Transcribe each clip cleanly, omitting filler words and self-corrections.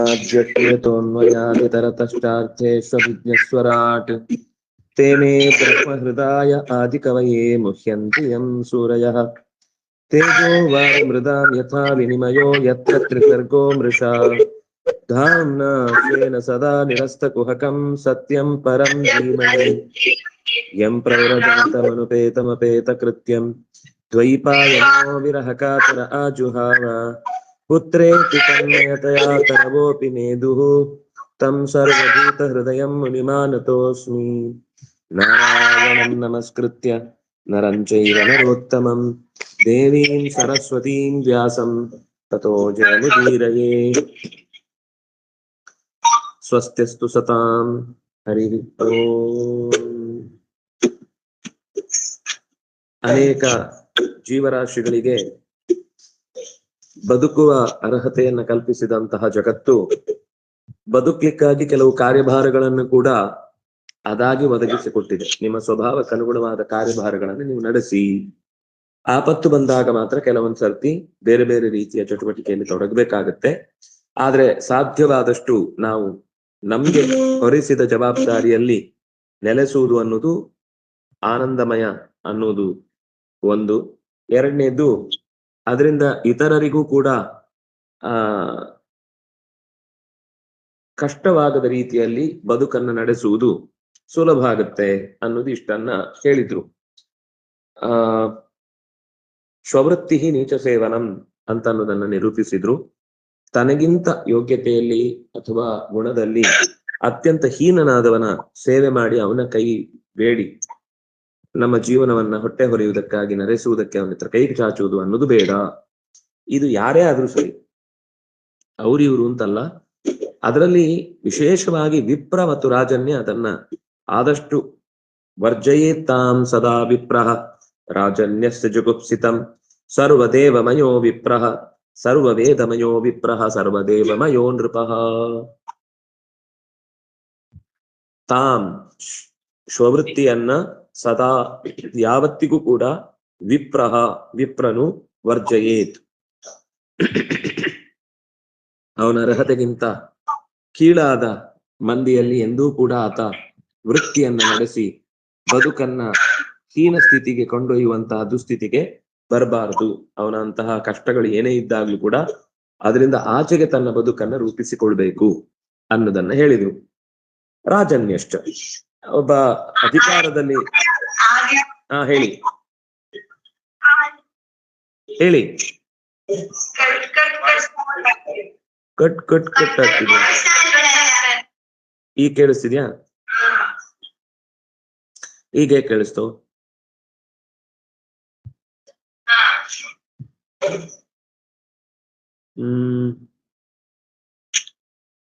ब्रह्माद्यतोऽन्वयादितरतश्चार्थेष्वभिज्ञस्वराट् तेने ब्रह्महृदाय आदिकवये मुह्यन्ति यं सूरयः तेजो वारिमृदां यथा विनिमयो यत्र त्रिसर्गो मृषा धाम्ना स्वेन सदा निरस्तकुहकं सत्यं परं धीमहि यं प्रव्रजन्तमनुपेतमपेतकृत्यं द्वैपायनो विरहकातर आजुहाव पुत्रेति तन्मयतया तरवोऽपि नेदुः तं सर्वभूतहृदयं मुनिमानतोऽस्मि नारायणं नमस्कृत्य नरं चैव नरोत्तमं देवीं सरस्वतीं व्यासं ततो जयमुदीरये स्वस्तिस्तु सतां हरिः ओम्। ಅನೇಕ ಜೀವರಾಶಿಗಳಿಗೆ ಬದುಕುವ ಅರ್ಹತೆಯನ್ನು ಕಲ್ಪಿಸಿದಂತಹ ಜಗತ್ತು ಬದುಕಲಿಕ್ಕಾಗಿ ಕೆಲವು ಕಾರ್ಯಭಾರಗಳನ್ನು ಕೂಡ ಅದಾಗಿ ಒದಗಿಸಿಕೊಟ್ಟಿದೆ. ನಿಮ್ಮ ಸ್ವಭಾವಕ್ಕನುಗುಣವಾದ ಕಾರ್ಯಭಾರಗಳನ್ನು ನೀವು ನಡೆಸಿ. ಆಪತ್ತು ಬಂದಾಗ ಮಾತ್ರ ಕೆಲವೊಂದು ಸರ್ತಿ ಬೇರೆ ಬೇರೆ ರೀತಿಯ ಚಟುವಟಿಕೆಯಲ್ಲಿ ತೊಡಗಬೇಕಾಗತ್ತೆ. ಆದ್ರೆ ಸಾಧ್ಯವಾದಷ್ಟು ನಾವು ನಮ್ಗೆ ಹೊರಿಸಿದ ಜವಾಬ್ದಾರಿಯಲ್ಲಿ ನೆಲೆಸುವುದು ಅನ್ನೋದು ಆನಂದಮಯ ಅನ್ನೋದು ಒಂದು. ಎರಡನೇದು, ಅದರಿಂದ ಇತರರಿಗೂ ಕೂಡ ಕಷ್ಟವಾಗದ ರೀತಿಯಲ್ಲಿ ಬದುಕನ್ನು ನಡೆಸುವುದು ಸುಲಭ ಆಗುತ್ತೆ ಅನ್ನೋದು ಇಷ್ಟನ್ನ ಹೇಳಿದ್ರು. ಸ್ವವೃತ್ತಿ ನೀಚ ಸೇವನಂ ಅಂತ ಅನ್ನೋದನ್ನ ನಿರೂಪಿಸಿದ್ರು. ತನಗಿಂತ ಯೋಗ್ಯತೆಯಲ್ಲಿ ಅಥವಾ ಗುಣದಲ್ಲಿ ಅತ್ಯಂತ ಹೀನನಾದವನ ಸೇವೆ ಮಾಡಿ ಅವನ ಕೈ ಬೇಡಿ ನಮ್ಮ ಜೀವನವನ್ನ ಹೊಟ್ಟೆ ಹೊರೆಯುವುದಕ್ಕಾಗಿ ನಡೆಸುವುದಕ್ಕೆ ಅವನ ಹತ್ರ ಕೈ ಚಾಚುವುದು ಅನ್ನೋದು ಬೇಡ. ಇದು ಯಾರೇ ಆದ್ರೂ ಸರಿ, ಅವ್ರಿವ್ರು ಅಂತಲ್ಲ. ಅದರಲ್ಲಿ ವಿಶೇಷವಾಗಿ ವಿಪ್ರ ಮತ್ತು ರಾಜನ್ಯ ಅದನ್ನ ಆದಷ್ಟು ವರ್ಜಯೇತ್ತಾಂ ಸದಾ ವಿಪ್ರಃ ರಾಜನ್ಯಸ್ಯ ಜುಗುಪ್ಸಿತಂ ಸರ್ವದೇವಮಯೋ ವಿಪ್ರಃ ಸರ್ವವೇದಮಯೋ ವಿಪ್ರಃ ಸರ್ವದೇವಮಯೋ ನೃಪಃ. ತಾಂ ಸ್ವವೃತ್ತಿಯನ್ನ ಸದಾ ಯಾವತ್ತಿಗೂ ಕೂಡ ವಿಪ್ರಃ ವಿಪ್ರನು ವರ್ಜಯೇತ್, ಅವನ ಅರ್ಹತೆಗಿಂತ ಕೀಳಾದ ಮಂದಿಯಲ್ಲಿ ಎಂದೂ ಕೂಡ ಆತ ವೃತ್ತಿಯನ್ನ ನಡೆಸಿ ಬದುಕನ್ನ ಹೀನ ಸ್ಥಿತಿಗೆ ಕೊಂಡೊಯ್ಯುವಂತಹ ದುಸ್ಥಿತಿಗೆ ಬರಬಾರದು. ಅವನಂತಹ ಕಷ್ಟಗಳು ಏನೇ ಇದ್ದಾಗ್ಲೂ ಕೂಡ ಅದರಿಂದ ಆಚೆಗೆ ತನ್ನ ಬದುಕನ್ನ ರೂಪಿಸಿಕೊಳ್ಬೇಕು ಅನ್ನೋದನ್ನ ಹೇಳಿದ್ರು. ರಾಜನ್ಯಶ್ಚ, ಒಬ್ಬ ಅಧಿಕಾರದಲ್ಲಿ ಹೇಳಿ ಹೇಳಿ ಕಟ್ ಕಟ್ ಕಟ್ ಆಗ್ತಿದೆ. ಈಗ ಕೇಳಿಸ್ತಿದ್ಯಾ? ಈಗ ಕೇಳಿಸ್ತು?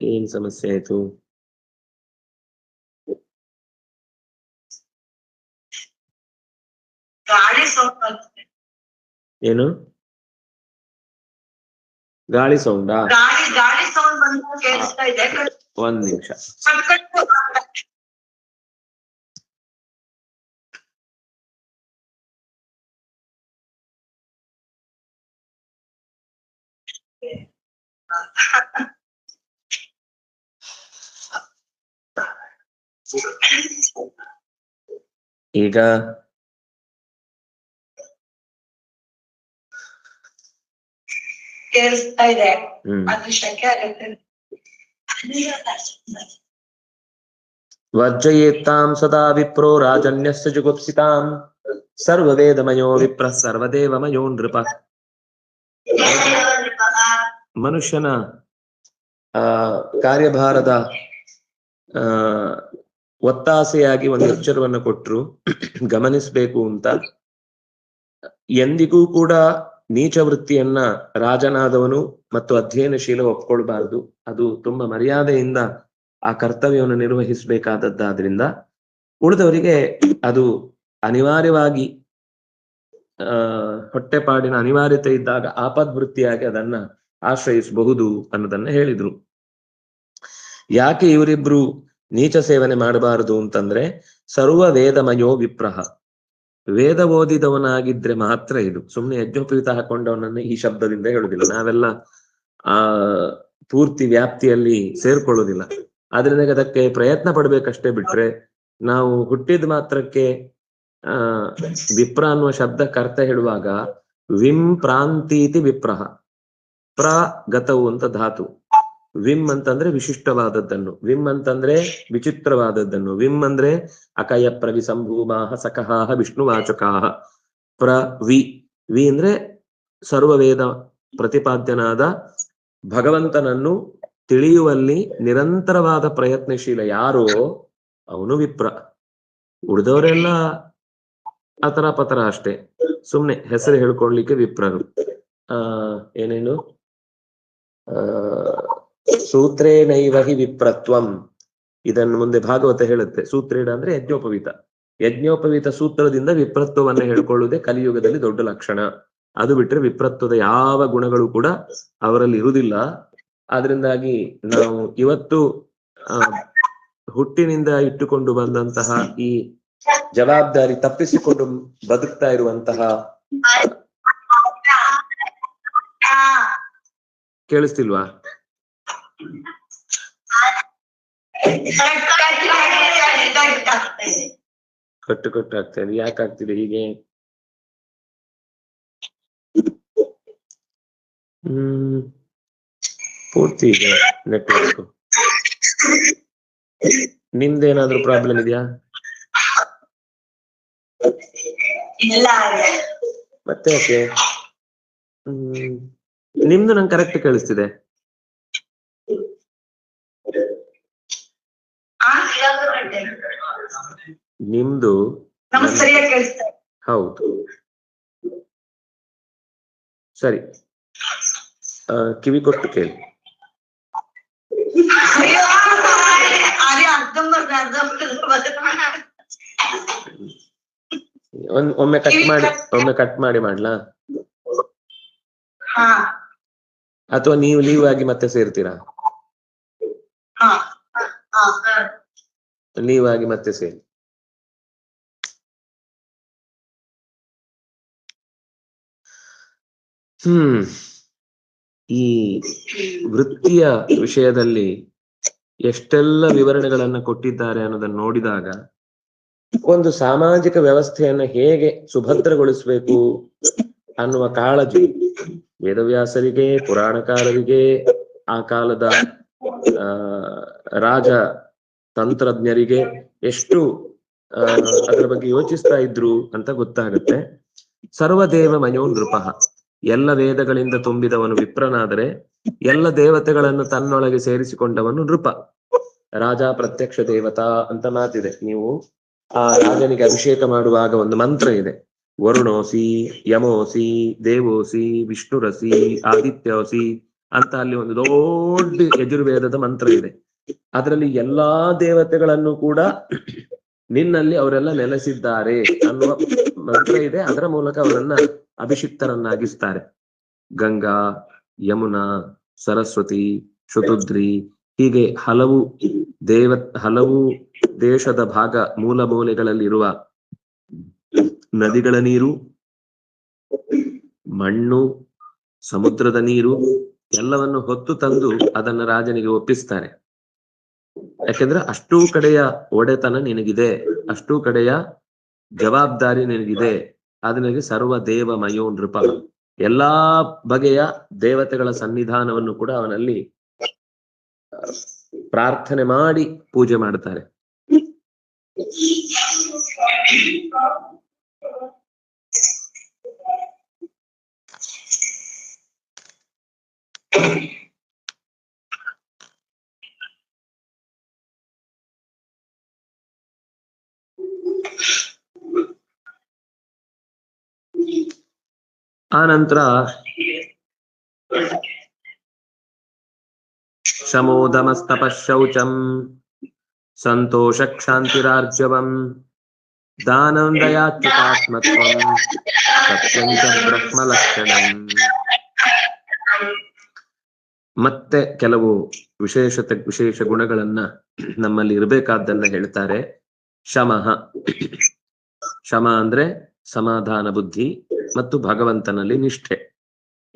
ಏನ್ ಸಮಸ್ಯೆ ಆಯ್ತು? ಏನು ಗಾಳಿ ಸೌಂಡಾ? ಒಂದ್ ನಿಮಿಷ. ಈಗ ಕೇಳಿಸ್ತಾ ಇದೆ. ಅದು ಶಕ್ಯ ಆಗುತ್ತೆ. ವರ್ಜಯೇತ್ತಾಂ ಸದಾ ವಿಪ್ರೋ ರಾಜನ್ಯಸ್ಯ ಜುಗುಪ್ಸಿತಾಂ ಸರ್ವವೇದಮಯೋ ವಿಪ್ರ ಸರ್ವದೇವಮಯೋ ನೃಪ. ಮನುಷ್ಯನ ಕಾರ್ಯಭಾರದ ಒತ್ತಾಸೆಯಾಗಿ ಒಂದು ಎಚ್ಚರವನ್ನು ಕೊಟ್ರು, ಗಮನಿಸ್ಬೇಕು ಅಂತ. ಎಂದಿಗೂ ಕೂಡ ನೀಚ ವೃತ್ತಿಯನ್ನ ರಾಜನಾದವನು ಮತ್ತು ಅಧ್ಯಯನಶೀಲ ಒಪ್ಕೊಳ್ಬಾರ್ದು. ಅದು ತುಂಬಾ ಮರ್ಯಾದೆಯಿಂದ ಆ ಕರ್ತವ್ಯವನ್ನು ನಿರ್ವಹಿಸಬೇಕಾದದ್ದಾದ್ರಿಂದ ಉಳಿದವರಿಗೆ ಅದು ಅನಿವಾರ್ಯವಾಗಿ ಹೊಟ್ಟೆಪಾಡಿನ ಅನಿವಾರ್ಯತೆ ಇದ್ದಾಗ ಆಪದ್ವೃತ್ತಿಯಾಗಿ ಅದನ್ನ ಆಶ್ರಯಿಸಬಹುದು ಅನ್ನೋದನ್ನ ಹೇಳಿದ್ರು. ಯಾಕೆ ಇವರಿಬ್ರು ನೀಚ ಸೇವನೆ ಮಾಡಬಾರದು ಅಂತಂದ್ರೆ, ಸರ್ವ ವೇದಮಯೋ ವಿಪ್ರಹ, ವೇದ ಓದಿದವನಾಗಿದ್ರೆ ಮಾತ್ರ ಇದು. ಸುಮ್ನೆ ಯಜ್ಞೋಪವೀತ ಹಾಕೊಂಡವನನ್ನ ಈ ಶಬ್ದದಿಂದ ಹೇಳುದಿಲ್ಲ. ನಾವೆಲ್ಲ ಪೂರ್ತಿ ವ್ಯಾಪ್ತಿಯಲ್ಲಿ ಸೇರ್ಕೊಳ್ಳೋದಿಲ್ಲ. ಆದ್ರಿಂದ ಅದಕ್ಕೆ ಪ್ರಯತ್ನ ಪಡ್ಬೇಕಷ್ಟೇ ಬಿಟ್ರೆ ನಾವು ಹುಟ್ಟಿದ ಮಾತ್ರಕ್ಕೆ ವಿಪ್ರ ಅನ್ನುವ ಶಬ್ದಕ್ಕೆ ಅರ್ಥ ಹೇಳುವಾಗ ವಿಂ ಪ್ರಾಂತೀತಿ ವಿಪ್ರಹ, ಪ್ರಗತವು ಅಂತ ಧಾತು. ವಿಮ್ ಅಂತಂದ್ರೆ ವಿಶಿಷ್ಟವಾದದ್ದನ್ನು, ವಿಮ್ ಅಂತಂದ್ರೆ ವಿಚಿತ್ರವಾದದ್ದನ್ನು, ವಿಮ್ ಅಂದ್ರೆ ಅಕಯ ಪ್ರವಿ ಸಂಭೂಮಾಹ ಸಕಹಾಹ ವಿಷ್ಣುವಾಚಕಾಹ. ವಿ ಅಂದ್ರೆ ಸರ್ವವೇದ ಪ್ರತಿಪಾದ್ಯನಾದ ಭಗವಂತನನ್ನು ತಿಳಿಯುವಲ್ಲಿ ನಿರಂತರವಾದ ಪ್ರಯತ್ನಶೀಲ ಯಾರೋ ಅವನು ವಿಪ್ರ. ಉಳಿದವರೆಲ್ಲ ಅತರ ಪತರ ಅಷ್ಟೇ, ಸುಮ್ನೆ ಹೆಸರು ಹೇಳ್ಕೊಳ್ಲಿಕ್ಕೆ ವಿಪ್ರರು. ಏನೇನು ಸೂತ್ರೇನೈವ ಹಿ ವಿಪ್ರತ್ವಂ, ಇದನ್ನು ಮುಂದೆ ಭಾಗವತ ಹೇಳುತ್ತೆ. ಸೂತ್ರೇಣ ಅಂದ್ರೆ ಯಜ್ಞೋಪವೀತ, ಯಜ್ಞೋಪವೀತ ಸೂತ್ರದಿಂದ ವಿಪ್ರತ್ವವನ್ನ ಹೇಳ್ಕೊಳ್ಳುವುದೇ ಕಲಿಯುಗದಲ್ಲಿ ದೊಡ್ಡ ಲಕ್ಷಣ. ಅದು ಬಿಟ್ರೆ ವಿಪ್ರತ್ವದ ಯಾವ ಗುಣಗಳು ಕೂಡ ಅವರಲ್ಲಿ ಇರುವುದಿಲ್ಲ. ಆದ್ರಿಂದಾಗಿ ನಾವು ಇವತ್ತು ಹುಟ್ಟಿನಿಂದ ಇಟ್ಟುಕೊಂಡು ಬಂದಂತಹ ಈ ಜವಾಬ್ದಾರಿ ತಪ್ಪಿಸಿಕೊಂಡು ಬದುಕ್ತಾ ಇರುವಂತಹ, ಕೇಳಿಸ್ತಿಲ್ವಾ? ಕಟ್ಟು ಕಟ್ಟು ಆಗ್ತಾ ಇದೆ. ಯಾಕೆ ಆಗ್ತಿದೆ ಹೀಗೆ? ಪೂರ್ತಿ ಇದೆ ನೆಟ್ವರ್ಕ್. ನಿಮ್ದೇನಾದ್ರೂ ಪ್ರಾಬ್ಲಮ್ ಇದೆಯಾ? ಮತ್ತೆ ಯಾಕೆ? ನಿಮ್ದು ನಂಗೆ ಕರೆಕ್ಟ್ ಕೇಳಿಸ್ತಿದೆ. ನಿಮ್ದು ಹೌದು, ಸರಿ. ಕಿವಿ ಕೊಟ್ಟು ಕೇಳಿ. ಒಮ್ಮೆ ಕಟ್ ಮಾಡಿ ಮಾಡ್ಲಾ, ಅಥವಾ ನೀವು ಲೀವ್ ಆಗಿ ಮತ್ತೆ ಸೇರ್ತೀರಾ? ಲೀವ್ ಆಗಿ ಮತ್ತೆ ಸೇರಿ. ಈ ವೃತ್ತಿಯ ವಿಷಯದಲ್ಲಿ ಎಷ್ಟೆಲ್ಲ ವಿವರಣೆಗಳನ್ನ ಕೊಟ್ಟಿದ್ದಾರೆ ಅನ್ನೋದನ್ನು ನೋಡಿದಾಗ ಒಂದು ಸಾಮಾಜಿಕ ವ್ಯವಸ್ಥೆಯನ್ನ ಹೇಗೆ ಸುಭದ್ರಗೊಳಿಸಬೇಕು ಅನ್ನುವ ಕಾಳಜಿ ವೇದವ್ಯಾಸರಿಗೆ, ಪುರಾಣಕಾರರಿಗೆ, ಆ ಕಾಲದ ರಾಜ ತಂತ್ರಜ್ಞರಿಗೆ ಎಷ್ಟು ಅದರ ಬಗ್ಗೆ ಯೋಚಿಸ್ತಾ ಇದ್ರು ಅಂತ ಗೊತ್ತಾಗುತ್ತೆ. ಸರ್ವದೇವ ಮಯೋ ನೃಪಃ, ಎಲ್ಲ ವೇದಗಳಿಂದ ತುಂಬಿದವನು ವಿಪ್ರನಾದರೆ ಎಲ್ಲ ದೇವತೆಗಳನ್ನು ತನ್ನೊಳಗೆ ಸೇರಿಸಿಕೊಂಡವನು ನೃಪ. ರಾಜ ಪ್ರತ್ಯಕ್ಷ ದೇವತಾ ಅಂತ ಮಾತಿದೆ. ನೀವು ಆ ರಾಜನಿಗೆ ಅಭಿಷೇಕ ಮಾಡುವಾಗ ಒಂದು ಮಂತ್ರ ಇದೆ, ವರುಣೋಸಿ, ಯಮೋಸಿ, ದೇವೋಸಿ, ವಿಷ್ಣುರಸಿ, ಆದಿತ್ಯೋಸಿ ಅಂತ ಅಲ್ಲಿ ಒಂದು ದೊಡ್ಡ ಯಜುರ್ವೇದದ ಮಂತ್ರ ಇದೆ. ಅದರಲ್ಲಿ ಎಲ್ಲಾ ದೇವತೆಗಳನ್ನು ಕೂಡ ನಿನ್ನಲ್ಲಿ ಅವರೆಲ್ಲ ನೆಲೆಸಿದ್ದಾರೆ ಅನ್ನುವ ಮಂತ್ರ ಇದೆ. ಅದರ ಮೂಲಕ ಅವರನ್ನ ಅಭಿಷಿಕ್ತರನ್ನಾಗಿಸ್ತಾರೆ. ಗಂಗಾ, ಯಮುನಾ, ಸರಸ್ವತಿ, ಶುತುದ್ರಿ, ಹೀಗೆ ಹಲವು ದೇಶದ ಭಾಗ ಮೂಲ ಮೂಲೆಗಳಲ್ಲಿರುವ ನದಿಗಳ ನೀರು, ಮಣ್ಣು, ಸಮುದ್ರದ ನೀರು ಎಲ್ಲವನ್ನು ಹೊತ್ತು ತಂದು ಅದನ್ನ ರಾಜನಿಗೆ ಒಪ್ಪಿಸ್ತಾರೆ. ಯಾಕೆಂದ್ರೆ ಅಷ್ಟೂ ಕಡೆಯ ಒಡೆತನ ನಿನಗಿದೆ, ಅಷ್ಟೂ ಕಡೆಯ ಜವಾಬ್ದಾರಿ ನಿನಗಿದೆ. ಅದನಿಗೆ ಸರ್ವ ದೇವ ಮಯೋ ನೃಪ, ಎಲ್ಲಾ ಬಗೆಯ ದೇವತೆಗಳ ಸನ್ನಿಧಾನವನ್ನು ಕೂಡ ಅವನಲ್ಲಿ ಪ್ರಾರ್ಥನೆ ಮಾಡಿ ಪೂಜೆ ಮಾಡ್ತಾರೆ. ಆನಂತರ ಶಮೋದಮಸ್ತಪ ಶೌಚಂ ಸಂತೋಷ ಕ್ಷಾಂತಿರಾರ್ಜವಂ ದಾನಂ ದಯಾಚ್ಯುತಾತ್ಮತ್ವಂ ಸತ್ಯಂ ಚ ಬ್ರಹ್ಮಲಕ್ಷಣಂ. ಮತ್ತೆ ಕೆಲವು ವಿಶೇಷ ಗುಣಗಳನ್ನ ನಮ್ಮಲ್ಲಿ ಇರಬೇಕಾದ್ದನ್ನ ಹೇಳ್ತಾರೆ. ಶಮ ಅಂದ್ರೆ ಸಮಾಧಾನ ಬುದ್ಧಿ ಮತ್ತು ಭಗವಂತನಲ್ಲಿ ನಿಷ್ಠೆ.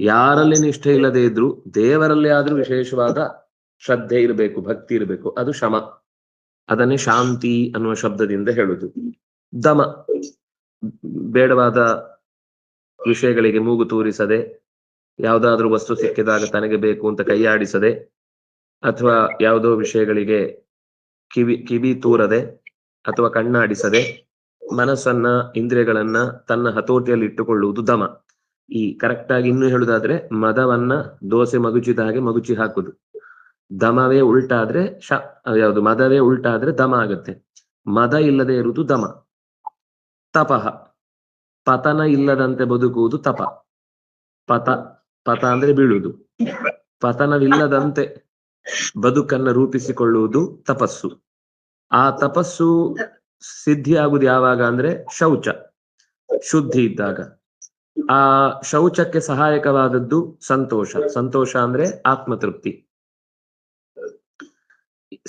ಯಾರಲ್ಲಿ ನಿಷ್ಠೆ ಇಲ್ಲದೆ ಇದ್ರು ದೇವರಲ್ಲಿ ಆದ್ರೂ ವಿಶೇಷವಾದ ಶ್ರದ್ಧೆ ಇರಬೇಕು, ಭಕ್ತಿ ಇರಬೇಕು, ಅದು ಶಮ. ಅದನ್ನೇ ಶಾಂತಿ ಅನ್ನುವ ಶಬ್ದದಿಂದ ಹೇಳುದು. ದಮ, ಬೇಡವಾದ ವಿಷಯಗಳಿಗೆ ಮೂಗು ತೂರಿಸದೆ, ಯಾವುದಾದ್ರೂ ವಸ್ತು ಸಿಕ್ಕಿದಾಗ ತನಗೆ ಬೇಕು ಅಂತ ಕೈಯಾಡಿಸದೆ, ಅಥವಾ ಯಾವುದೋ ವಿಷಯಗಳಿಗೆ ಕಿವಿ ತೂರದೆ ಅಥವಾ ಕಣ್ಣಾಡಿಸದೆ, ಮನಸ್ಸನ್ನ ಇಂದ್ರಿಯಗಳನ್ನ ತನ್ನ ಹತೋಟಿಯಲ್ಲಿ ಇಟ್ಟುಕೊಳ್ಳುವುದು ದಮ. ಈ ಕರೆಕ್ಟ್ ಆಗಿ ಇನ್ನು ಹೇಳುದಾದ್ರೆ ಮದವನ್ನ ದೋಸೆ ಮಗುಚಿದ ಹಾಗೆ ಮಗುಚಿ ಹಾಕುದು. ದಮವೇ ಉಲ್ಟಾದ್ರೆ ಯಾವುದು ಮದವೇ ಉಲ್ಟಾದ್ರೆ ದಮ ಆಗತ್ತೆ. ಮದ ಇಲ್ಲದೆ ಇರುವುದು ದಮ. ತಪಃ, ಪತನ ಇಲ್ಲದಂತೆ ಬದುಕುವುದು ತಪ. ಪತ ಅಂದ್ರೆ ಬೀಳುವುದು. ಪತನವಿಲ್ಲದಂತೆ ಬದುಕನ್ನ ರೂಪಿಸಿಕೊಳ್ಳುವುದು ತಪಸ್ಸು. ಆ ತಪಸ್ಸು ಸಿದ್ಧಿ ಆಗುದು ಯಾವಾಗ ಅಂದ್ರೆ ಶೌಚ, ಶುದ್ಧಿ ಇದ್ದಾಗ. ಆ ಶೌಚಕ್ಕೆ ಸಹಾಯಕವಾದದ್ದು ಸಂತೋಷ. ಸಂತೋಷ ಅಂದ್ರೆ ಆತ್ಮತೃಪ್ತಿ.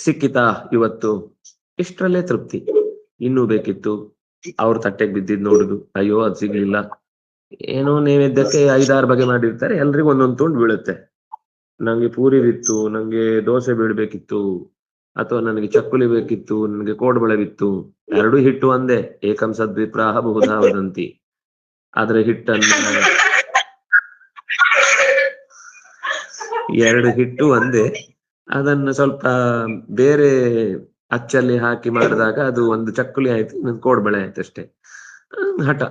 ಸಿಕ್ಕಿತಾ ಇವತ್ತು, ಇಷ್ಟರಲ್ಲೇ ತೃಪ್ತಿ. ಇನ್ನೂ ಬೇಕಿತ್ತು, ಅವ್ರ ತಟ್ಟೆಗೆ ಬಿದ್ದಿದ್ ನೋಡುದು, ಅಯ್ಯೋ ಅದು ಸಿಗ್ಲಿಲ್ಲ. ಏನೋ ನೈವೇದ್ಯಕ್ಕೆ 5-6 ಬಗೆ ಮಾಡಿರ್ತಾರೆ, ಎಲ್ರಿಗೂ ಒಂದೊಂದು ತುಂಡು ಬೀಳುತ್ತೆ. ನಂಗೆ ಪೂರಿ ಬಿತ್ತು, ನಂಗೆ ದೋಸೆ ಬೀಳ್ಬೇಕಿತ್ತು, ಅಥವಾ ನನಗೆ ಚಕ್ಕುಲಿ ಬೇಕಿತ್ತು, ನನಗೆ ಕೋಡ್ಬಳೆವಿತ್ತು. ಎರಡು ಹಿಟ್ಟು ಒಂದೇ, ಏಕಂ ಸದ್ವಿಪ್ರಾಹ ಬಹುಧಾ ವದಂತಿ. ಆದ್ರೆ ಹಿಟ್ಟನ್ನು 2 ಹಿಟ್ಟು ಒಂದೇ, ಅದನ್ನ ಸ್ವಲ್ಪ ಬೇರೆ ಅಚ್ಚಲ್ಲಿ ಹಾಕಿ ಮಾಡಿದಾಗ ಅದು ಒಂದು ಚಕ್ಕುಲಿ ಆಯ್ತು, ಇನ್ನೊಂದು ಕೋಡ್ಬಳೆ ಆಯ್ತು ಅಷ್ಟೇ. ಹಠ,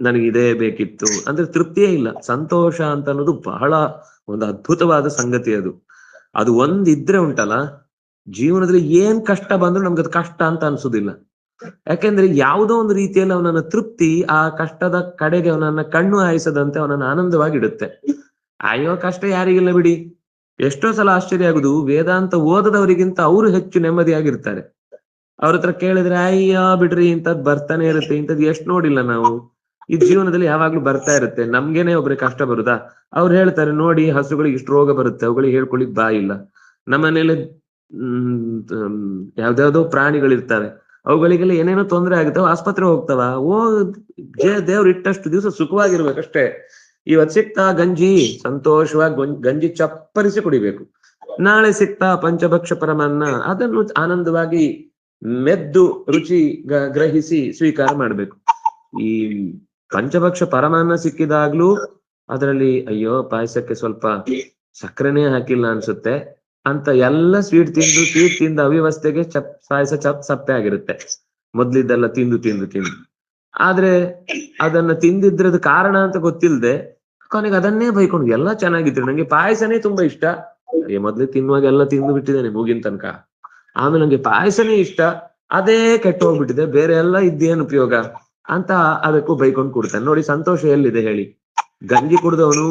ನನಗೆ ಇದೇ ಬೇಕಿತ್ತು ಅಂದ್ರೆ ತೃಪ್ತಿಯೇ ಇಲ್ಲ. ಸಂತೋಷ ಅಂತ ಅನ್ನೋದು ಬಹಳ ಒಂದು ಅದ್ಭುತವಾದ ಸಂಗತಿ. ಅದು ಒಂದಿದ್ರೆ ಉಂಟಲ್ಲ, ಜೀವನದಲ್ಲಿ ಏನ್ ಕಷ್ಟ ಬಂದ್ರು ನಮ್ಗೆ ಅದು ಕಷ್ಟ ಅಂತ ಅನ್ಸುದಿಲ್ಲ. ಯಾಕೆಂದ್ರೆ ಯಾವುದೋ ಒಂದು ರೀತಿಯಲ್ಲಿ ಅವನನ್ನ ತೃಪ್ತಿ ಆ ಕಷ್ಟದ ಕಡೆಗೆ ಅವನನ್ನ ಕಣ್ಣು ಹಾಯಿಸದಂತೆ ಅವನನ್ನ ಆನಂದವಾಗಿಡುತ್ತೆ. ಅಯ್ಯೋ ಕಷ್ಟ ಯಾರಿಗಿಲ್ಲ ಬಿಡಿ. ಎಷ್ಟೋ ಸಲ ಆಶ್ಚರ್ಯ ಆಗುದು, ವೇದಾಂತ ಓದದವರಿಗಿಂತ ಅವರು ಹೆಚ್ಚು ನೆಮ್ಮದಿಯಾಗಿರ್ತಾರೆ. ಅವ್ರ ಹತ್ರ ಕೇಳಿದ್ರೆ ಅಯ್ಯ ಬಿಡ್ರಿ, ಇಂಥದ್ ಬರ್ತಾನೆ ಇರುತ್ತೆ, ಇಂಥದ್ ಎಷ್ಟು ನೋಡಿಲ್ಲ ನಾವು. ಈ ಜೀವನದಲ್ಲಿ ಯಾವಾಗ್ಲೂ ಬರ್ತಾ ಇರುತ್ತೆ. ನಮ್ಗೇನೆ ಒಬ್ರಿಗೆ ಕಷ್ಟ ಬರುದಾ? ಅವ್ರು ಹೇಳ್ತಾರೆ ನೋಡಿ, ಹಸುಗಳಿಗೆ ಇಷ್ಟು ರೋಗ ಬರುತ್ತೆ, ಅವುಗಳಿಗೆ ಹೇಳ್ಕೊಳಿಕ್ ಬಾಯಿಲ್ಲ. ನಮ್ಮನೇಲಿ ಯಾವ್ದಾವ್ದೋ ಪ್ರಾಣಿಗಳಿರ್ತವೆ, ಅವುಗಳಿಗೆಲ್ಲ ಏನೇನೋ ತೊಂದರೆ ಆಗುತ್ತವ, ಆಸ್ಪತ್ರೆ ಹೋಗ್ತಾವ. ದೇವ್ರು ಇಟ್ಟಷ್ಟು ದಿವಸ ಸುಖವಾಗಿರ್ಬೇಕಷ್ಟೇ. ಇವತ್ ಸಿಕ್ತಾ ಗಂಜಿ, ಸಂತೋಷವಾಗಿ ಗಂಜಿ ಚಪ್ಪರಿಸಿ ಕುಡಿಬೇಕು. ನಾಳೆ ಸಿಕ್ತಾ ಪಂಚಭಕ್ಷ ಪರಮಾನ್ನ, ಅದನ್ನು ಆನಂದವಾಗಿ ಮೆದ್ದು ರುಚಿ ಗ್ರಹಿಸಿ ಸ್ವೀಕಾರ ಮಾಡ್ಬೇಕು. ಈ ಪಂಚಭಕ್ಷ ಪರಮಾನ್ನ ಸಿಕ್ಕಿದಾಗ್ಲೂ ಅದರಲ್ಲಿ ಅಯ್ಯೋ ಪಾಯಸಕ್ಕೆ ಸ್ವಲ್ಪ ಸಕ್ಕರೆನೇ ಹಾಕಿಲ್ಲ ಅನ್ಸುತ್ತೆ ಅಂತ ಎಲ್ಲ ಸ್ವೀಟ್ ತಿಂದು ಅವ್ಯವಸ್ಥೆಗೆ ಪಾಯಸ ಸಪ್ಪೆ ಆಗಿರುತ್ತೆ. ಮೊದ್ಲಿದ್ದೆಲ್ಲ ತಿಂದು ಆದ್ರೆ ಅದನ್ನ ತಿಂದಿದ್ರದ ಕಾರಣ ಅಂತ ಗೊತ್ತಿಲ್ಲದೆ ಕೊನೆಗೆ ಅದನ್ನೇ ಬೈಕೊಂಡು ಎಲ್ಲ ಚೆನ್ನಾಗಿದ್ರು, ನಂಗೆ ಪಾಯಸನೇ ತುಂಬಾ ಇಷ್ಟ. ಮೊದ್ಲು ತಿನ್ನುವಾಗ ಎಲ್ಲ ತಿಂದು ಬಿಟ್ಟಿದ್ದೇನೆ ಮೂಗಿನ ತನಕ, ಆಮೇಲೆ ನಂಗೆ ಪಾಯಸನೇ ಇಷ್ಟ, ಅದೇ ಕೆಟ್ಟ ಹೋಗ್ಬಿಟ್ಟಿದೆ, ಬೇರೆ ಎಲ್ಲ ಇದ್ದೇನು ಉಪಯೋಗ ಅಂತ ಅದಕ್ಕೂ ಬೈಕೊಂಡು ಕೊಡ್ತಾನೆ. ನೋಡಿ ಸಂತೋಷ ಎಲ್ಲಿದೆ ಹೇಳಿ? ಗಂಜಿ ಕುಡ್ದವನು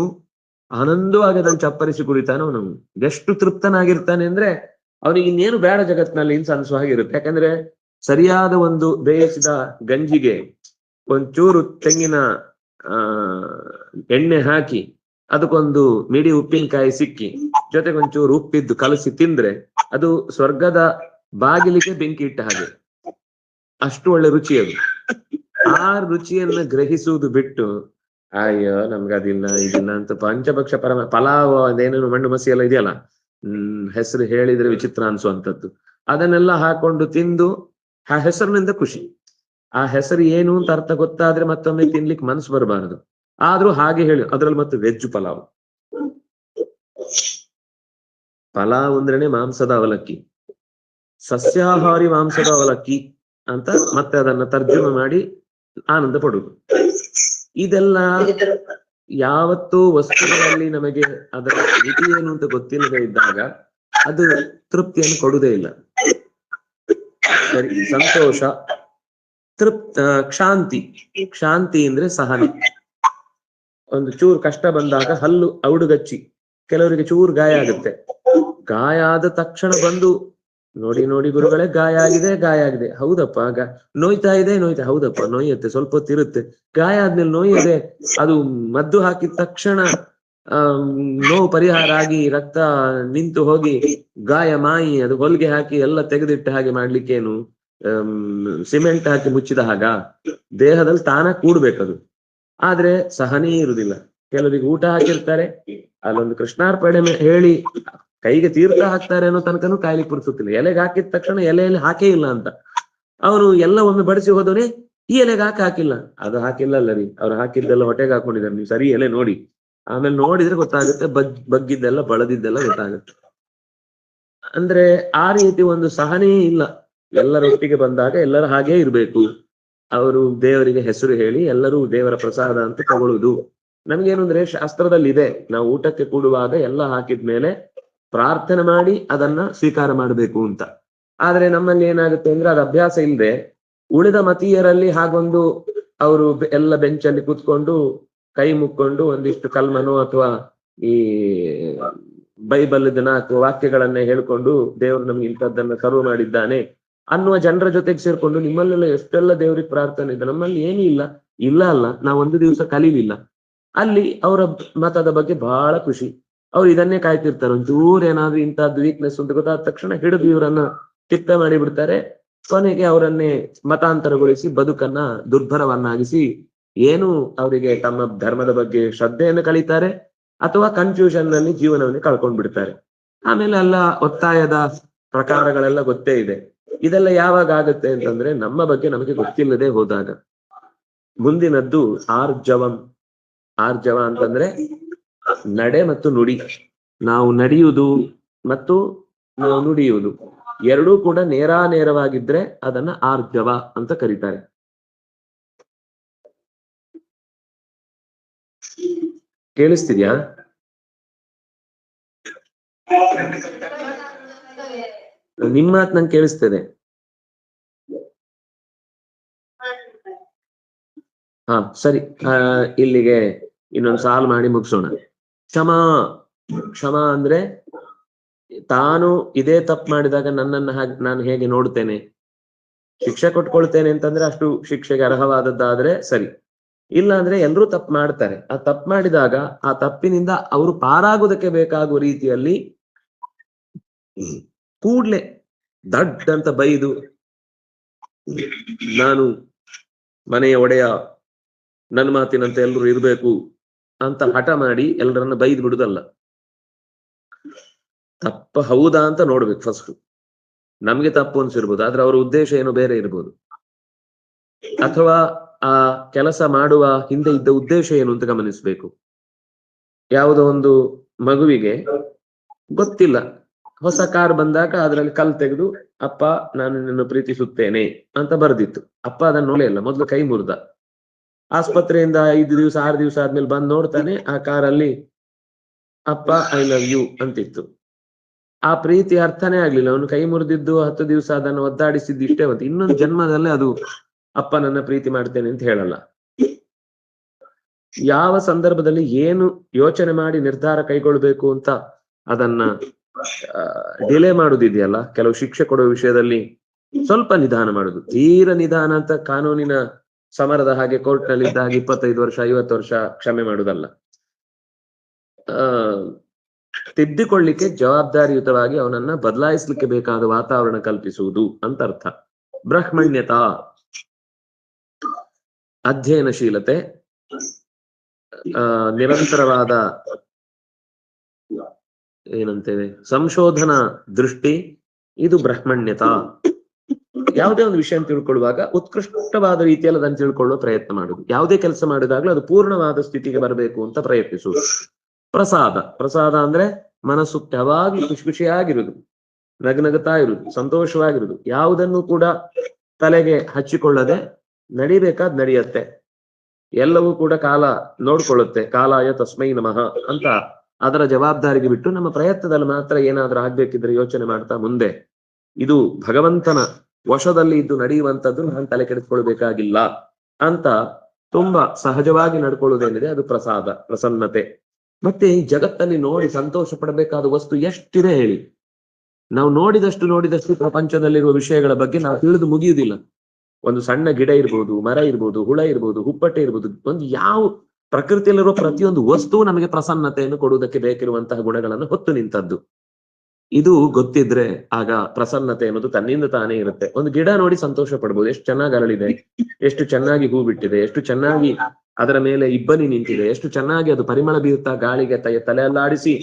ಆನಂದವಾಗಿ ಅದನ್ನು ಚಪ್ಪರಿಸಿ ಕುಡಿತಾನೆ, ಅವನು ಎಷ್ಟು ತೃಪ್ತನಾಗಿರ್ತಾನೆ ಅಂದ್ರೆ ಅವನಿಗೆ ಇನ್ನೇನು ಬೇಡ ಜಗತ್ನಲ್ಲಿ ಅಂತ ಅನ್ಸೋ ಹಾಗಿರುತ್ತೆ. ಯಾಕಂದ್ರೆ ಸರಿಯಾದ ಒಂದು ಬೇಯಿಸಿದ ಗಂಜಿಗೆ ಒಂಚೂರು ತೆಂಗಿನ ಎಣ್ಣೆ ಹಾಕಿ ಅದಕ್ಕೊಂದು ಮಿಡಿ ಉಪ್ಪಿನಕಾಯಿ ಸಿಕ್ಕಿ ಜೊತೆಗೆ ಒಂಚೂರು ಉಪ್ಪಿದ್ದು ಕಲಸಿ ತಿಂದ್ರೆ ಅದು ಸ್ವರ್ಗದ ಬಾಗಿಲಿಗೆ ಬೆಂಕಿ ಇಟ್ಟ ಹಾಗೆ, ಅಷ್ಟು ಒಳ್ಳೆ ರುಚಿ ಅದು. ಆ ರುಚಿಯನ್ನ ಗ್ರಹಿಸುವುದು ಬಿಟ್ಟು ಅಯ್ಯೋ ನಮ್ಗೆ ಅದಿಲ್ಲ ಇದಿಲ್ಲ ಅಂತ ಪಂಚಭಕ್ಷ ಪಲಾವ್ ಅದೇನೇನು ಮಣ್ಣು ಮಸಿ ಎಲ್ಲ ಇದೆಯಲ್ಲ, ಹೆಸರು ಹೇಳಿದ್ರೆ ವಿಚಿತ್ರ ಅನ್ಸುವಂಥದ್ದು, ಅದನ್ನೆಲ್ಲ ಹಾಕೊಂಡು ತಿಂದು ಆ ಹೆಸರಿನಿಂದ ಖುಷಿ. ಆ ಹೆಸರು ಏನು ಅಂತ ಅರ್ಥ ಗೊತ್ತಾದ್ರೆ ಮತ್ತೊಮ್ಮೆ ತಿನ್ಲಿಕ್ಕೆ ಮನಸ್ಸು ಬರಬಾರದು. ಆದ್ರೂ ಹಾಗೆ ಹೇಳಿ ಅದ್ರಲ್ಲಿ ಮತ್ತೆ ವೆಜ್ ಪಲಾವ್. ಪಲಾವ್ ಅಂದ್ರೇನೆ ಮಾಂಸದ ಅವಲಕ್ಕಿ, ಸಸ್ಯಾಹಾರಿ ಮಾಂಸದ ಅವಲಕ್ಕಿ ಅಂತ ಮತ್ತೆ ಅದನ್ನ ತರ್ಜುಮೆ ಮಾಡಿ ಆನಂದ ಪಡುದು. ಇದೆಲ್ಲ ಯಾವತ್ತೂ ವಸ್ತುಗಳಲ್ಲಿ ನಮಗೆ ಅದರ ಮಿತಿ ಏನು ಅಂತ ಗೊತ್ತಿಲ್ಲದೆ ಇದ್ದಾಗ ಅದು ತೃಪ್ತಿಯನ್ನು ಕೊಡುವುದೇ ಇಲ್ಲ. ಸರಿ, ಸಂತೋಷ, ಕ್ಷಾಂತಿ. ಕ್ಷಾಂತಿ ಅಂದ್ರೆ ಸಹನೆ. ಒಂದು ಚೂರು ಕಷ್ಟ ಬಂದಾಗ ಹಲ್ಲು ಔಡುಗಚ್ಚಿ, ಕೆಲವರಿಗೆ ಚೂರು ಗಾಯ ಆಗುತ್ತೆ, ಗಾಯ ಆದ ತಕ್ಷಣ ಬಂದು ನೋಡಿ ಗುರುಗಳೇ ಗಾಯ ಆಗಿದೆ, ಹೌದಪ್ಪ ನೋಯ್ತಾ ಇದೆ, ಹೌದಪ್ಪ ನೋಯುತ್ತೆ, ಸ್ವಲ್ಪ ಹೊತ್ತಿರುತ್ತೆ. ಗಾಯ ಆದ್ಮೇಲೆ ನೋಯ್ಯದೆ, ಅದು ಮದ್ದು ಹಾಕಿದ ತಕ್ಷಣ ನೋವು ಪರಿಹಾರ ಆಗಿ ರಕ್ತ ನಿಂತು ಹೋಗಿ ಗಾಯ ಮಾಯಿ ಅದು ಹೊಲಿಗೆ ಹಾಕಿ ಎಲ್ಲ ತೆಗೆದಿಟ್ಟ ಹಾಗೆ ಮಾಡ್ಲಿಕ್ಕೇನು ಸಿಮೆಂಟ್ ಹಾಕಿ ಮುಚ್ಚಿದ ಹಾಗ? ದೇಹದಲ್ಲಿ ತಾನ ಕೂಡ್ಬೇಕದು. ಆದ್ರೆ ಸಹನೆ ಇರುವುದಿಲ್ಲ. ಕೆಲವರಿಗೆ ಊಟ ಹಾಕಿರ್ತಾರೆ, ಅಲ್ಲೊಂದು ಕೃಷ್ಣಾರ್ಪಣೆ ಹೇಳಿ ಕೈಗೆ ತೀರ್ಥ ಹಾಕ್ತಾರೆ ಅನ್ನೋ ತನಕನೂ ಕಾಯ್ಲಿಕ್ಕೆ ಪುರ್ಸುತ್ತಿಲ್ಲ. ಎಲೆಗೆ ಹಾಕಿದ ತಕ್ಷಣ ಎಲೆಯಲ್ಲಿ ಹಾಕೇ ಇಲ್ಲ ಅಂತ ಅವನು ಎಲ್ಲ ಒಮ್ಮೆ ಬಡಿಸಿ ಹೋದವನೇ ಈ ಎಲೆಗೆ ಹಾಕಿಲ್ಲ, ಅದು ಹಾಕಿಲ್ಲ ಅಲ್ಲ ರೀ, ಅವ್ರು ಹಾಕಿದ್ದೆಲ್ಲ ಹೊಟ್ಟೆಗೆ ಹಾಕೊಂಡಿದ್ದಾರೆ, ನೀವು ಸರಿ ಎಲೆ ನೋಡಿ, ಆಮೇಲೆ ನೋಡಿದ್ರೆ ಗೊತ್ತಾಗುತ್ತೆ, ಬಗ್ಗಿದ್ದೆಲ್ಲ ಬಳದಿದ್ದೆಲ್ಲ ಗೊತ್ತಾಗುತ್ತೆ. ಅಂದ್ರೆ ಆ ರೀತಿ ಒಂದು ಸಹನೆ ಇಲ್ಲ. ಎಲ್ಲರೊಟ್ಟಿಗೆ ಬಂದಾಗ ಎಲ್ಲರೂ ಹಾಗೇ ಇರ್ಬೇಕು. ಅವರು ದೇವರಿಗೆ ಹೆಸರು ಹೇಳಿ ಎಲ್ಲರೂ ದೇವರ ಪ್ರಸಾದ ಅಂತ ತಗೊಳ್ಳುದು. ನಮ್ಗೇನು ಅಂದ್ರೆ ಶಾಸ್ತ್ರದಲ್ಲಿ ಇದೆ, ನಾವು ಊಟಕ್ಕೆ ಕೂಡುವಾಗ ಎಲ್ಲ ಹಾಕಿದ್ಮೇಲೆ ಪ್ರಾರ್ಥನೆ ಮಾಡಿ ಅದನ್ನ ಸ್ವೀಕಾರ ಮಾಡಬೇಕು ಅಂತ. ಆದ್ರೆ ನಮ್ಮಲ್ಲಿ ಏನಾಗುತ್ತೆ ಅಂದ್ರೆ ಅದು ಅಭ್ಯಾಸ ಇಲ್ಲದೆ ಉಳಿದ ಮತೀಯರಲ್ಲಿ ಹಾಗೊಂದು ಅವರು ಎಲ್ಲ ಬೆಂಚಲ್ಲಿ ಕೂತ್ಕೊಂಡು ಕೈ ಮುಕ್ಕೊಂಡು ಒಂದಿಷ್ಟು ಕಲ್ಮನು ಅಥವಾ ಈ ಬೈಬಲ್ 4 ವಾಕ್ಯಗಳನ್ನ ಹೇಳ್ಕೊಂಡು ದೇವರು ನಮ್ಗೆ ಇಂಥದ್ದನ್ನ ಸರ್ವ್ ಮಾಡಿದ್ದಾನೆ ಅನ್ನುವ ಜನರ ಜೊತೆಗೆ ಸೇರ್ಕೊಂಡು ನಿಮ್ಮಲ್ಲೆಲ್ಲ ಎಷ್ಟೆಲ್ಲ ದೇವ್ರಿಗೆ ಪ್ರಾರ್ಥನೆ ಇದೆ, ನಮ್ಮಲ್ಲಿ ಏನೂ ಇಲ್ಲ ಅಲ್ಲ, ನಾವು ಒಂದು ದಿವಸ ಕಲೀಲಿಲ್ಲ. ಅಲ್ಲಿ ಅವರ ಮತದ ಬಗ್ಗೆ ಬಹಳ ಖುಷಿ, ಅವ್ರು ಇದನ್ನೇ ಕಾಯ್ತಿರ್ತಾರೆ. ಒಂಚೂರು ಏನಾದ್ರು ಇಂಥದ್ದು ವೀಕ್ನೆಸ್ ಅಂತ ಗೊತ್ತಾದ ತಕ್ಷಣ ಹಿಡಿದು ಇವರನ್ನ ಚಿತ್ತ ಮಾಡಿ ಬಿಡ್ತಾರೆ. ಕೊನೆಗೆ ಅವರನ್ನೇ ಮತಾಂತರಗೊಳಿಸಿ ಬದುಕನ್ನ ದುರ್ಭರವನ್ನಾಗಿಸಿ ಏನು ಅವರಿಗೆ ತಮ್ಮ ಧರ್ಮದ ಬಗ್ಗೆ ಶ್ರದ್ಧೆಯನ್ನು ಕಳೀತಾರೆ ಅಥವಾ ಕನ್ಫ್ಯೂಷನ್ ನಲ್ಲಿ ಜೀವನವನ್ನು ಕಳ್ಕೊಂಡ್ ಬಿಡ್ತಾರೆ. ಆಮೇಲೆ ಎಲ್ಲ ಒತ್ತಾಯದ ಪ್ರಕಾರಗಳೆಲ್ಲ ಗೊತ್ತೇ ಇದೆ. ಇದೆಲ್ಲ ಯಾವಾಗ ಆಗುತ್ತೆ ಅಂತಂದ್ರೆ ನಮ್ಮ ಬಗ್ಗೆ ನಮಗೆ ಗೊತ್ತಿಲ್ಲದೆ ಹೋದಾಗ. ಮುಂದಿನದ್ದು ಆರ್ಜವ ಅಂತಂದ್ರೆ ನಡೆ ಮತ್ತು ನುಡಿ. ನಾವು ನಡೆಯುವುದು ಮತ್ತು ನಾವು ನುಡಿಯುವುದು ಎರಡೂ ಕೂಡ ನೇರಾನೇರವಾಗಿದ್ರೆ ಅದನ್ನ ಆರ್ಜವ ಅಂತ ಕರೀತಾರೆ. ಕೇಳಿಸ್ತಿದ್ಯಾ? ನಿಮ್ಮ ಮಾತು ನಂಗೆ ಕೇಳಿಸ್ತದೆ. ಹಾ ಸರಿ, ಇಲ್ಲಿಗೆ ಇನ್ನೊಂದು ಸಾಲು ಮಾಡಿ ಮುಗಿಸೋಣ. ಕ್ಷಮ ಅಂದ್ರೆ ತಾನು ಇದೇ ತಪ್ಪು ಮಾಡಿದಾಗ ನನ್ನನ್ನ ನಾನು ಹೇಗೆ ನೋಡ್ತೇನೆ, ಶಿಕ್ಷೆ ಕೊಟ್ಕೊಳ್ತೇನೆ ಅಂತಂದ್ರೆ ಅಷ್ಟು ಶಿಕ್ಷೆಗೆ ಅರ್ಹವಾದದ್ದಾದ್ರೆ ಸರಿ. ಇಲ್ಲ ಅಂದ್ರೆ ಎಲ್ರೂ ತಪ್ಪು ಮಾಡ್ತಾರೆ, ಆ ತಪ್ಪು ಮಾಡಿದಾಗ ಆ ತಪ್ಪಿನಿಂದ ಅವರು ಪಾರಾಗುವುದಕ್ಕೆ ಬೇಕಾಗುವ ರೀತಿಯಲ್ಲಿ ಕೂಡ್ಲೆ ದಡ್ ಅಂತ ಬೈದು ನಾನು ಮನೆಯ ಒಡೆಯ, ನನ್ನ ಮಾತಿನಂತೆ ಎಲ್ರು ಇರ್ಬೇಕು ಅಂತ ಹಠ ಮಾಡಿ ಎಲ್ಲರನ್ನ ಬೈದ್ ಬಿಡುದಲ್ಲ. ತಪ್ಪ ಹೌದಾ ಅಂತ ನೋಡ್ಬೇಕು ಫಸ್ಟ್. ನಮ್ಗೆ ತಪ್ಪು ಅನ್ಸಿರ್ಬೋದು, ಆದ್ರೆ ಅವರ ಉದ್ದೇಶ ಏನೋ ಬೇರೆ ಇರ್ಬೋದು. ಅಥವಾ ಆ ಕೆಲಸ ಮಾಡುವ ಹಿಂದೆ ಇದ್ದ ಉದ್ದೇಶ ಏನು ಅಂತ ಗಮನಿಸ್ಬೇಕು. ಯಾವುದೋ ಒಂದು ಮಗುವಿಗೆ ಗೊತ್ತಿಲ್ಲ, ಹೊಸ ಕಾರ್ ಬಂದಾಗ ಅದ್ರಲ್ಲಿ ಕಲ್ ತೆಗೆದು ಅಪ್ಪ ನಾನು ನಿನ್ನನ್ನು ಪ್ರೀತಿಸುತ್ತೇನೆ ಅಂತ ಬರ್ದಿತ್ತು. ಅಪ್ಪ ಅದನ್ನ ನೋಡೇ ಮೊದ್ಲು ಕೈ ಮುರ್ದ. ಆಸ್ಪತ್ರೆಯಿಂದ 5 ದಿವಸ 6 ದಿವಸ ಆದ್ಮೇಲೆ ಬಂದು ನೋಡ್ತಾನೆ, ಆ ಕಾರಲ್ಲಿ ಅಪ್ಪ ಐ ಲವ್ ಯು ಅಂತಿತ್ತು. ಆ ಪ್ರೀತಿ ಅರ್ಥನೇ ಆಗ್ಲಿಲ್ಲ. ಅವನು ಕೈ ಮುರಿದಿದ್ದು 10 ದಿವಸ ಅದನ್ನು ಒದ್ದಾಡಿಸಿದ್ದು ಇಷ್ಟೇ ಹೊತ್ತು. ಇನ್ನೊಂದು ಜನ್ಮದಲ್ಲೇ ಅದು ಅಪ್ಪ ನನ್ನ ಪ್ರೀತಿ ಮಾಡ್ತೇನೆ ಅಂತ ಹೇಳಲ್ಲ. ಯಾವ ಸಂದರ್ಭದಲ್ಲಿ ಏನು ಯೋಚನೆ ಮಾಡಿ ನಿರ್ಧಾರ ಕೈಗೊಳ್ಬೇಕು ಅಂತ ಅದನ್ನ ಡಿಲೇ ಮಾಡುದಿದೆಯಲ್ಲ, ಕೆಲವು ಶಿಕ್ಷೆ ಕೊಡುವ ವಿಷಯದಲ್ಲಿ ಸ್ವಲ್ಪ ನಿಧಾನ ಮಾಡುದು. ತೀರ ನಿಧಾನ ಅಂತ ಕಾನೂನಿನ ಸಮರದ ಹಾಗೆ ಕೋರ್ಟ್ ನಲ್ಲಿ ಇದ್ದಾಗ 25 ವರ್ಷ 50 ವರ್ಷ ಕ್ಷಮೆ ಮಾಡುದಲ್ಲ. ತಿದ್ದಿಕೊಳ್ಳಿಕ್ಕೆ ಜವಾಬ್ದಾರಿಯುತವಾಗಿ ಅವನನ್ನ ಬದಲಾಯಿಸ್ಲಿಕ್ಕೆ ಬೇಕಾದ ವಾತಾವರಣ ಕಲ್ಪಿಸುವುದು ಅಂತ ಅರ್ಥ. ಬ್ರಹ್ಮಣ್ಯತಾ ಅಧ್ಯಯನಶೀಲತೆ, ನಿರಂತರವಾದ ಏನಂತೇವೆ ಸಂಶೋಧನಾ ದೃಷ್ಟಿ, ಇದು ಬ್ರಹ್ಮಣ್ಯತಾ. ಯಾವುದೇ ಒಂದು ವಿಷಯ ತಿಳ್ಕೊಳ್ಳುವಾಗ ಉತ್ಕೃಷ್ಟವಾದ ರೀತಿಯಲ್ಲಿ ಅದನ್ನು ತಿಳ್ಕೊಳ್ಳುವ ಪ್ರಯತ್ನ ಮಾಡುದು. ಯಾವುದೇ ಕೆಲಸ ಮಾಡಿದಾಗ್ಲೂ ಅದು ಪೂರ್ಣವಾದ ಸ್ಥಿತಿಗೆ ಬರಬೇಕು ಅಂತ ಪ್ರಯತ್ನಿಸುವುದು. ಪ್ರಸಾದ ಅಂದ್ರೆ ಮನಸ್ಸು ಯಾವಾಗ್ಲೂ ಖುಷಿ ಖುಷಿಯಾಗಿರುದು, ನಗನಗುತ್ತಾ ಇರುದು, ಸಂತೋಷವಾಗಿರುದು. ಯಾವುದನ್ನು ಕೂಡ ತಲೆಗೆ ಹಚ್ಚಿಕೊಳ್ಳದೆ ನಡಿಬೇಕಾದ್ ನಡೆಯತ್ತೆ. ಎಲ್ಲವೂ ಕೂಡ ಕಾಲ ನೋಡ್ಕೊಳ್ಳುತ್ತೆ. ಕಾಲಾಯ ತಸ್ಮೈ ನಮಃ ಅಂತ ಅದರ ಜವಾಬ್ದಾರಿಗೆ ಬಿಟ್ಟು ನಮ್ಮ ಪ್ರಯತ್ನದಲ್ಲಿ ಮಾತ್ರ ಏನಾದ್ರೂ ಆಗ್ಬೇಕಿದ್ರೆ ಯೋಚನೆ ಮಾಡ್ತಾ ಮುಂದೆ ಇದು ಭಗವಂತನ ವಶದಲ್ಲಿ ಇದ್ದು ನಡೆಯುವಂಥದ್ದು ನಾನು ತಲೆ ಕೆಡಿಸ್ಕೊಳ್ಬೇಕಾಗಿಲ್ಲ ಅಂತ ತುಂಬಾ ಸಹಜವಾಗಿ ನಡ್ಕೊಳ್ಳುವುದೇನಿದೆ ಅದು ಪ್ರಸನ್ನತೆ. ಮತ್ತೆ ಈ ಜಗತ್ತಲ್ಲಿ ನೋಡಿ ಸಂತೋಷ ಪಡಬೇಕಾದ ವಸ್ತು ಎಷ್ಟಿದೆ ಹೇಳಿ. ನಾವು ನೋಡಿದಷ್ಟು ಪ್ರಪಂಚದಲ್ಲಿರುವ ವಿಷಯಗಳ ಬಗ್ಗೆ ನಾವು ತಿಳಿದು ಮುಗಿಯುವುದಿಲ್ಲ. ಒಂದು ಸಣ್ಣ ಗಿಡ ಇರ್ಬೋದು, ಮರ ಇರ್ಬೋದು, ಹುಳ ಇರ್ಬೋದು, ಹುಪ್ಪಟ್ಟೆ ಇರ್ಬೋದು, ಒಂದು ಯಾವ ಪ್ರಕೃತಿಯಲ್ಲಿರುವ ಪ್ರತಿಯೊಂದು ವಸ್ತುವು ನಮಗೆ ಪ್ರಸನ್ನತೆಯನ್ನು ಕೊಡುವುದಕ್ಕೆ ಬೇಕಿರುವಂತಹ ಗುಣಗಳನ್ನು ಹೊತ್ತು ನಿಂತದ್ದು. ಇದು ಗೊತ್ತಿದ್ರೆ ಆಗ ಪ್ರಸನ್ನತೆ ಅನ್ನೋದು ತನ್ನಿಂದ ತಾನೇ ಇರುತ್ತೆ. ಒಂದು ಗಿಡ ನೋಡಿ ಸಂತೋಷ ಪಡ್ಬೋದು, ಎಷ್ಟು ಚೆನ್ನಾಗಿ ಅರಳಿದೆ, ಎಷ್ಟು ಚೆನ್ನಾಗಿ ಹೂ ಬಿಟ್ಟಿದೆ, ಎಷ್ಟು ಚೆನ್ನಾಗಿ ಅದರ ಮೇಲೆ ಇಬ್ಬನಿ ನಿಂತಿದೆ, ಎಷ್ಟು ಚೆನ್ನಾಗಿ ಅದು ಪರಿಮಳ ಬೀರುತ್ತಾ ಗಾಳಿಗೆ ತಲೆ ಅಲ್ಲಾಡಿಸಿ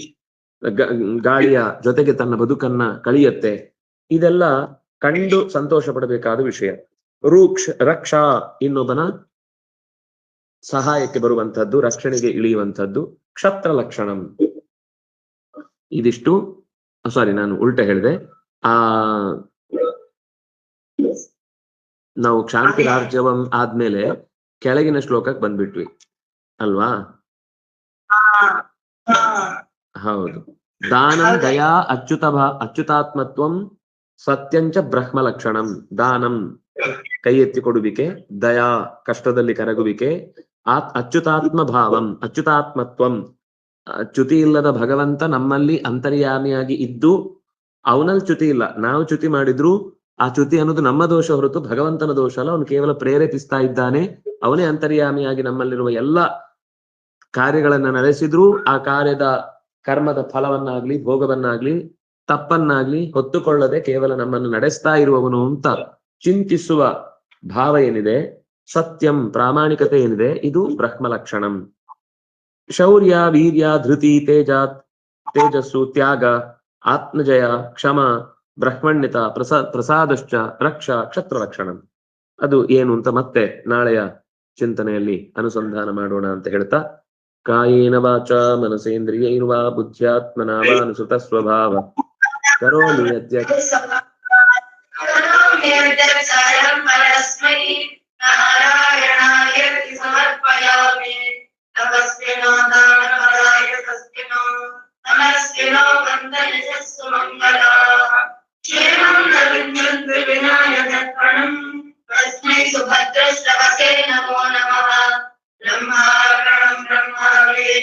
ಗಾಳಿಯ ಜೊತೆಗೆ ತನ್ನ ಬದುಕನ್ನ ಕಳೆಯುತ್ತೆ. ಇದೆಲ್ಲ ಕಂಡು ಸಂತೋಷ ಪಡಬೇಕಾದ ವಿಷಯ. ರಕ್ಷಾ ಇನ್ನೊಬ್ಬನ ಸಹಾಯಕ್ಕೆ ಬರುವಂತಹದ್ದು, ರಕ್ಷಣೆಗೆ ಇಳಿಯುವಂತಹದ್ದು. ಕ್ಷತ್ರ ಲಕ್ಷಣಂ, ಇದಿಷ್ಟು ಸಾರಿ ನಾನು ಉಲ್ಟಾ ಹೇಳಿದೆ. ನಾವು ಕ್ಷಾಂತಿ ರಾಜ್ಯವಂ ಆದ್ಮೇಲೆ ಕೆಳಗಿನ ಶ್ಲೋಕಕ್ಕೆ ಬಂದ್ಬಿಟ್ವಿ ಅಲ್ವಾ? ಹೌದು. ದಾನಂ ದಯಾ ಅಚ್ಯುತಾತ್ಮತ್ವಂ ಸತ್ಯಂಚ ಬ್ರಹ್ಮ ಲಕ್ಷಣಂ. ದಾನಂ ಕೈ ಎತ್ತಿ ಕೊಡುವಿಕೆ, ದಯಾ ಕಷ್ಟದಲ್ಲಿ ಕರಗುವಿಕೆ, ಅಚ್ಯುತಾತ್ಮ ಭಾವಂ ಅಚ್ಯುತಾತ್ಮತ್ವಂ ಚ್ಯುತಿ ಇಲ್ಲದ ಭಗವಂತ ನಮ್ಮಲ್ಲಿ ಅಂತರ್ಯಾಮಿಯಾಗಿ ಇದ್ದು, ಅವನಲ್ಲಿ ಚ್ಯುತಿ ಇಲ್ಲ, ನಾವು ಚ್ಯುತಿ ಮಾಡಿದ್ರು ಆ ಚ್ಯುತಿ ಅನ್ನೋದು ನಮ್ಮ ದೋಷ ಹೊರತು ಭಗವಂತನ ದೋಷ ಅಲ್ಲ. ಅವನು ಕೇವಲ ಪ್ರೇರೇಪಿಸ್ತಾ ಇದ್ದಾನೆ. ಅವನೇ ಅಂತರ್ಯಾಮಿಯಾಗಿ ನಮ್ಮಲ್ಲಿರುವ ಎಲ್ಲ ಕಾರ್ಯಗಳನ್ನ ನಡೆಸಿದ್ರು ಆ ಕಾರ್ಯದ ಕರ್ಮದ ಫಲವನ್ನಾಗ್ಲಿ ಭೋಗವನ್ನಾಗ್ಲಿ ತಪ್ಪನ್ನಾಗ್ಲಿ ಹೊತ್ತುಕೊಳ್ಳದೆ ಕೇವಲ ನಮ್ಮನ್ನು ನಡೆಸ್ತಾ ಇರುವವನು ಅಂತ ಚಿಂತಿಸುವ ಭಾವ ಏನಿದೆ, ಸತ್ಯಂ ಪ್ರಾಮಾಣಿಕತೆ ಏನಿದೆ, ಇದು ಬ್ರಹ್ಮ ಲಕ್ಷಣಂ. ಶೌರ್ಯ ವೀರ್ಯ ಧೃತಿ ತೇಜಸ್ಸು ತ್ಯಾಗ ಆತ್ಮಜಯ ಕ್ಷಮ ಬ್ರಹ್ಮಣ್ಯತ ಪ್ರಸಾದಶ್ಚ ರಕ್ಷಾ ಕ್ಷತ್ರ ಲಕ್ಷಣಂ. ಅದು ಏನು ಅಂತ ಮತ್ತೆ ನಾಳೆಯ ಚಿಂತನೆಯಲ್ಲಿ ಅನುಸಂಧಾನ ಮಾಡೋಣ ಅಂತ ಹೇಳ್ತಾ, ಕಾಯೇನ ವಾಚ ಮನಸೇಂದ್ರಿಯೈರ್ವಾ ಬುದ್ಧ್ಯಾತ್ಮನಾ ವಾ ಅನುಸೃತ ಸ್ವಭಾವ ಕರೋಮಿ ಯದ್ಯತ್ ಸುಭದ್ರಶ್ರವಸೇ ನಮೋ ನಮಃ. ಬ್ರಹ್ಮಾರ್ಪಣಂ ಬ್ರಹ್ಮಣೇ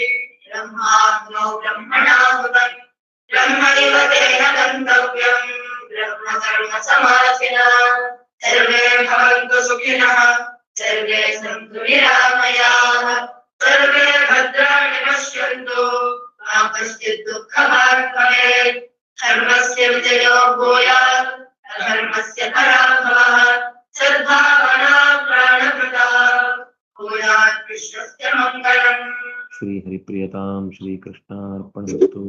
ಬ್ರಹ್ಮಾಗ್ನೋ ಬ್ರಹ್ಮಣಾಹುತಂ ಬ್ರಹ್ಮೈವ ತೇನ ಗಂತವ್ಯಂ ಬ್ರಹ್ಮ ಕರ್ಮ ಸಮಾಧಿನಃ. ಸರ್ವೇ ಭವಂತು ಸುಖಿನಃ, ಸರ್ವೇ ಸಂತು ನಿರಾಮಯಾಃ, ಸರ್ವೇ ಭದ್ರಾಣಿ ಪಶ್ಯन्तು ಮಾ ಕಶ್ಚಿತ್ ದುಃಖಭಾಗ್ ಭವೇತ್. ಧರ್ಮಸ್ಯ ವಿಜಯೋ ಭೂಯಾತ್ ಅಧರ್ಮಸ್ಯ ಪರಾಭವಃ. ಸದ್ಭಾವನಾ ಪ್ರಾಣಪ್ರದಾ ಭೂಯಾತ್ ವಿಶ್ವಸ್ಯ ಮಂಗಳಂ. ಶ್ರೀ ಹರಿಪ್ರಿಯತಾಂ ಶ್ರೀ ಕೃಷ್ಣಾರ್ಪಣಮಸ್ತು.